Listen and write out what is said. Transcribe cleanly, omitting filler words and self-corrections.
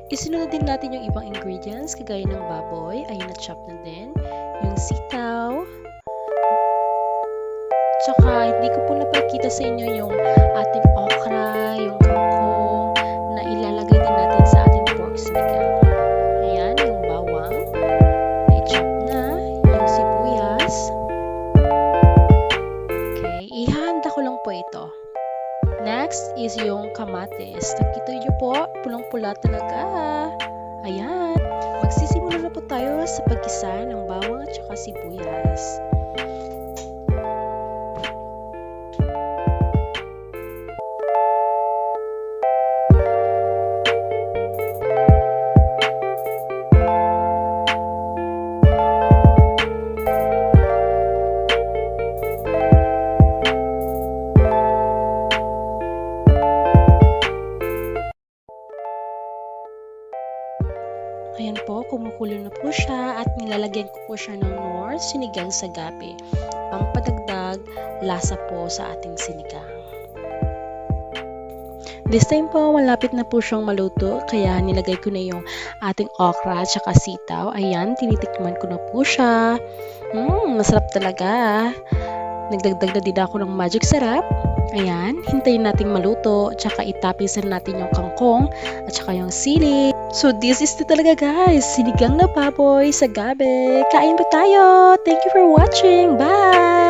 Isunod din natin yung ibang ingredients kagaya ng baboy. Ayun, na-chop na din. Yung sitaw. Tsaka hindi ko po napakita sa inyo yung ating okra, yung kangkong na ilalagay din natin sa ating pork sinigang. Ayan, yung bawang. I-chop na. Yung sibuyas. Okay, ihanda ko lang po ito. Next is yung kamatis. Nakita niyo po, pulang-pula talaga. Ayan. Magsisimula na po tayo sa paggisa ng bawang at saka sibuyas. Ayan po, kumukulo na po siya at nilalagyan ko po siya ng Knorr sinigang sa gabi. Pampadagdag lasa po sa ating sinigang. This time po, malapit na po siyang maluto, kaya nilagay ko na yung ating okra at saka sitaw. Ayan, tinitikman ko na po siya. Masarap talaga. Nagdagdag na din ako ng magic sarap. Ayan, hintayin nating maluto, tsaka itapisan natin yung kangkong at saka yung sili. So this is na talaga guys, sinigang na baboy sa gabi. Kain pa tayo! Thank you for watching! Bye!